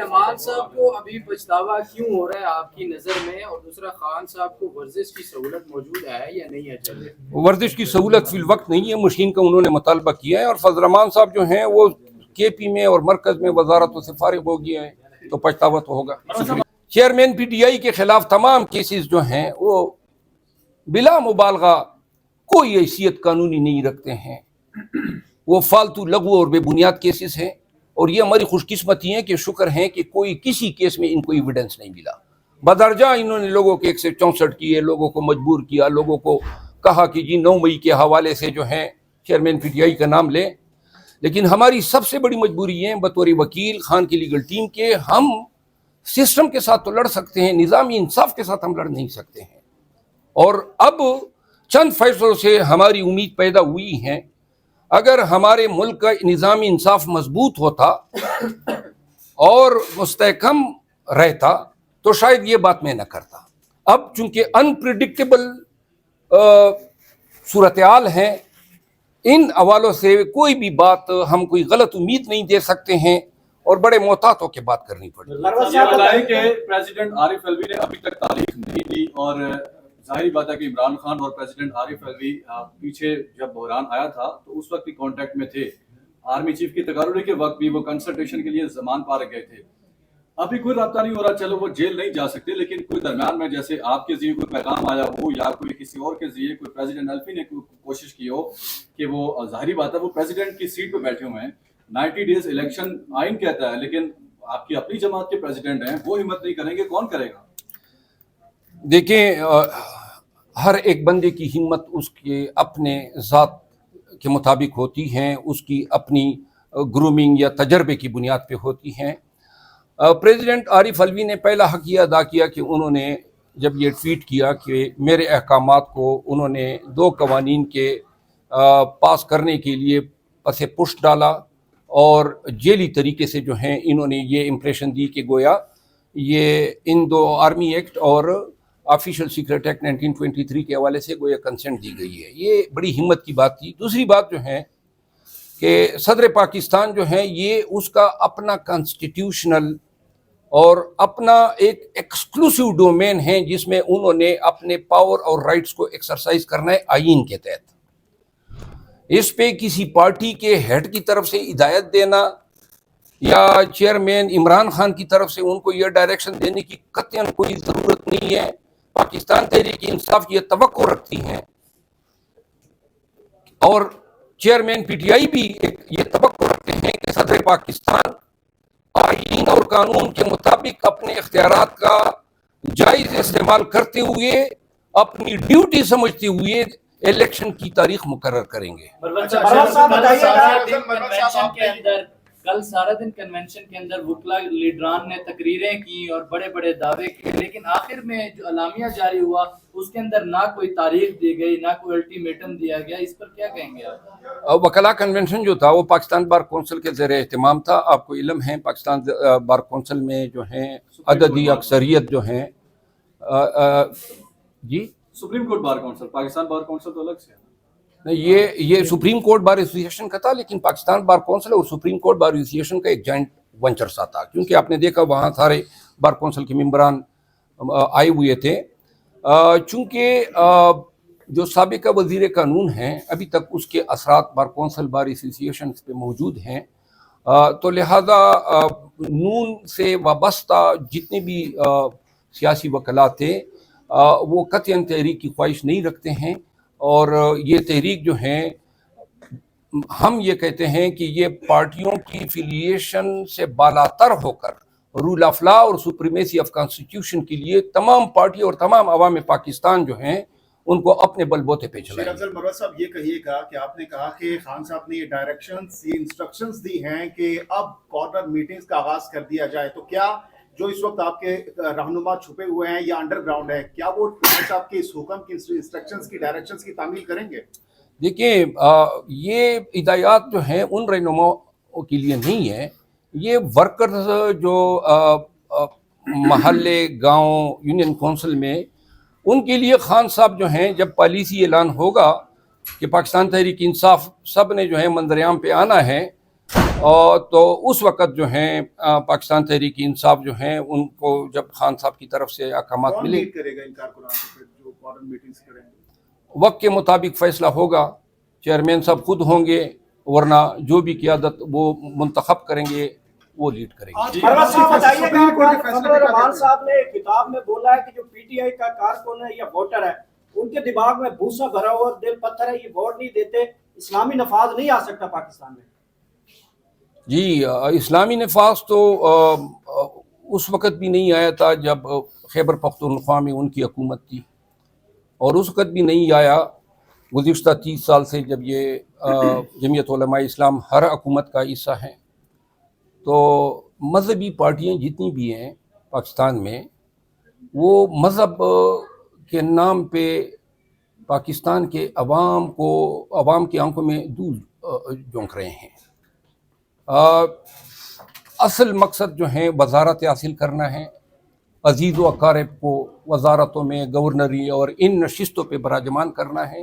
رحمان صاحب کو ابھی پچھتاوا کیوں ہو رہا ہے آپ کی نظر میں، اور دوسرا خان صاحب کو ورزش کی سہولت موجود ہے یا نہیں ہے؟ چلے ورزش کی سہولت فی الوقت نہیں ہے، مشین کا انہوں نے مطالبہ کیا ہے، اور فضل رحمان صاحب جو ہیں وہ کے پی میں اور مرکز میں وزارتوں سے فارغ ہو گئے ہیں، تو پچھتاوا تو ہوگا۔ چیئرمین پی ٹی آئی کے خلاف تمام کیسز جو ہیں وہ بلا مبالغہ کوئی حیثیت قانونی نہیں رکھتے ہیں، وہ فالتو لغو اور بے بنیاد کیسز ہیں، اور یہ ہماری خوش قسمتی ہے کہ شکر ہیں کہ کوئی کسی کیس میں ان کو ایویڈنس نہیں ملا۔ بدرجہ انہوں نے لوگوں کے 164 کیے، لوگوں کو مجبور کیا، لوگوں کو کہا کہ جی 9 مئی کے حوالے سے جو ہیں چیئرمین پی ٹی آئی کا نام لیں، لیکن ہماری سب سے بڑی مجبوری ہے بطور وکیل خان کی لیگل ٹیم کے، ہم سسٹم کے ساتھ تو لڑ سکتے ہیں، نظامی انصاف کے ساتھ ہم لڑ نہیں سکتے ہیں، اور اب چند فیصلوں سے ہماری امید پیدا ہوئی ہے۔ اگر ہمارے ملک کا نظامی انصاف مضبوط ہوتا اور مستحکم رہتا تو شاید یہ بات میں نہ کرتا۔ اب چونکہ انپریڈکٹیبل صورتحال ہیں، ان حوالوں سے کوئی بھی بات ہم کوئی غلط امید نہیں دے سکتے ہیں، اور بڑے محتاط ہو کے بات کرنی پڑی۔ یہ بتائیں کہ پریزیڈنٹ عارف الوی نے ابھی تک تاریخ نہیں دی، اور ظاہری بات ہے کہ عمران خان اور پریزیڈنٹ عارف الوی پیچھے جب بحران آیا تھا تو اس وقت بھی کانٹیکٹ میں تھے، آرمی چیف کی تقرری کے وقت بھی وہ کنسلٹیشن کے لیے زمان پارک گئے تھے۔ ابھی کوئی رابطہ نہیں ہو رہا، چلو وہ جیل نہیں جا سکتے، لیکن کوئی درمیان میں جیسے آپ کے ذریعے کوئی پیغام آیا ہو یا کوئی کسی اور کے ذریعے کوئی پریزیڈنٹ الفی نے کوشش کی ہو کہ وہ ظاہری بات ہے وہ پریزیڈنٹ کی سیٹ پہ بیٹھے ہوئے ہیں، 90 ڈیز الیکشن آئین کہتا ہے، لیکن آپ کی اپنی جماعت کے پریزیڈنٹ ہیں، وہ ہمت نہیں کریں گے، کون کرے گا؟ دیکھیں، ہر ایک بندے کی ہمت اس کے اپنے ذات کے مطابق ہوتی ہیں، اس کی اپنی گرومنگ یا تجربے کی بنیاد پہ ہوتی ہیں۔ پریزیڈنٹ عارف الوی نے پہلا حق یہ ادا کیا کہ انہوں نے جب یہ ٹویٹ کیا کہ میرے احکامات کو انہوں نے 2 قوانین کے پاس کرنے کے لیے پس پشت ڈالا، اور جیلی طریقے سے جو ہیں انہوں نے یہ امپریشن دی کہ گویا یہ ان 2 آرمی ایکٹ اور آفیشیل سیکرٹ ایکٹ 1923 کے حوالے سے گویا کنسنٹ دی گئی ہے۔ یہ بڑی ہمت کی بات تھی۔ دوسری بات جو ہے کہ صدر پاکستان جو ہے یہ اس کا اپنا کانسٹیٹیوشنل اور اپنا ایک ایکسکلوسیو ڈومین ہے جس میں انہوں نے اپنے پاور اور رائٹس کو ایکسرسائز کرنا ہے آئین کے تحت۔ اس پہ کسی پارٹی کے ہیڈ کی طرف سے ہدایت دینا یا چیئرمین عمران خان کی طرف سے ان کو یہ ڈائریکشن دینے کی قطعاً کوئی ضرورت نہیں ہے۔ پاکستان تحریک انصاف یہ توقع رکھتی ہیں، اور چیئرمین پی ٹی آئی بھی یہ توقع رکھتے ہیں کہ صدر پاکستان آئین اور قانون کے مطابق اپنے اختیارات کا جائز استعمال کرتے ہوئے اپنی ڈیوٹی سمجھتے ہوئے الیکشن کی تاریخ مقرر کریں گے۔ کل سارا دن کنونشن کے اندر وکلا لیڈران نے تقریریں کی اور بڑے بڑے دعوے کیے، لیکن آخر میں جو اعلامیہ جاری ہوا اس کے اندر نہ کوئی تاریخ دی گئی، نہ کوئی الٹیمیٹم دیا گیا، اس پر کیا کہیں گے آپ؟ وکلا کنونشن جو تھا وہ پاکستان بار کونسل کے زیر اہتمام تھا۔ آپ کو علم ہے پاکستان بار کونسل میں جو ہیں عددی اکثریت جو ہیں جی Supreme Court Bar Council, Pakistan Bar Council تو الگ سے ہے۔ یہ سپریم کورٹ بار ایسوسی ایشن کا تھا، لیکن پاکستان بار کونسل اور سپریم کورٹ بار ایسوسی ایشن کا ایک جوائنٹ ونچر سا تھا، کیونکہ آپ نے دیکھا وہاں سارے بار کونسل کے ممبران آئے ہوئے تھے۔ چونکہ جو سابقہ وزیر قانون ہیں ابھی تک اس کے اثرات بار کونسل بار ایسوسی ایشن پہ موجود ہیں، تو لہذا نون سے وابستہ جتنے بھی سیاسی وکلاء تھے وہ قطعاً تحریک کی خواہش نہیں رکھتے ہیں، اور یہ تحریک جو ہیں ہم یہ کہتے ہیں کہ یہ پارٹیوں کی فیلیشن سے بالاتر ہو کر رول آف لا اور سپریمیسی آف کانسٹیٹیوشن کے لیے تمام پارٹی اور تمام عوام پاکستان جو ہیں ان کو اپنے بل بوتے پہ چلائیں۔ شیر افضل مروت صاحب یہ کہیے گا کہ آپ نے کہا کہ خان صاحب نے یہ ڈائریکشنز، یہ انسٹرکشنز دی ہیں کہ اب کارنر میٹنگز کا آغاز کر دیا جائے، تو کیا جو اس وقت آپ کے رہنما چھپے ہوئے ہیں یا انڈر گراؤنڈ ہے، کیا وہ صاحب کے اس حکم کی انسٹرکشنز کی ڈائریکشنز کی تعمیل کریں گے؟ دیکھیں، یہ ہدایات جو ہیں ان رہنماؤں کے لیے نہیں ہے، یہ ورکرز جو محلے گاؤں یونین کونسل میں ان کے لیے خان صاحب جو ہیں جب پالیسی اعلان ہوگا کہ پاکستان تحریک انصاف سب نے جو ہے منظر عام پہ آنا ہے، اور تو اس وقت جو ہیں پاکستان تحریک انصاف جو ہیں ان کو جب خان صاحب کی طرف سے احکامات کون ملے لیڈ کرے گا ان کارکنان کو پھر جو کارڈر میٹنگز کریں گے؟ وقت کے مطابق فیصلہ ہوگا. چیئرمین صاحب خود ہوں گے ورنہ جو بھی قیادت وہ منتخب کریں گے وہ لیڈ کریں گے. پرویز صاحب بتائیے سپریم گا کورٹ کے فیصلے فخر پہ کیا الرحمان کہتے ہیں؟ صاحب نے ایک کتاب میں بولا ہے کہ جو پی ٹی آئی کا کارکن ہے یا ووٹر ہے ان کے دماغ میں بھوسا بھرا ہوا دل پتھر ہے, یہ ووٹ نہیں دیتے, اسلامی نفاذ نہیں آ سکتا پاکستان میں. جی اسلامی نفاذ تو اس وقت بھی نہیں آیا تھا جب خیبر پختونخوا میں ان کی حکومت تھی, اور اس وقت بھی نہیں آیا گزشتہ 30 سال سے جب یہ جمعیت علماء اسلام ہر حکومت کا حصہ ہیں. تو مذہبی پارٹیاں جتنی بھی ہیں پاکستان میں وہ مذہب کے نام پہ پاکستان کے عوام کی آنکھوں میں دھول جھونک رہے ہیں. اصل مقصد جو ہے وزارت حاصل کرنا ہے, عزیز و اقارب کو وزارتوں میں گورنری اور ان نشستوں پہ براجمان کرنا ہے.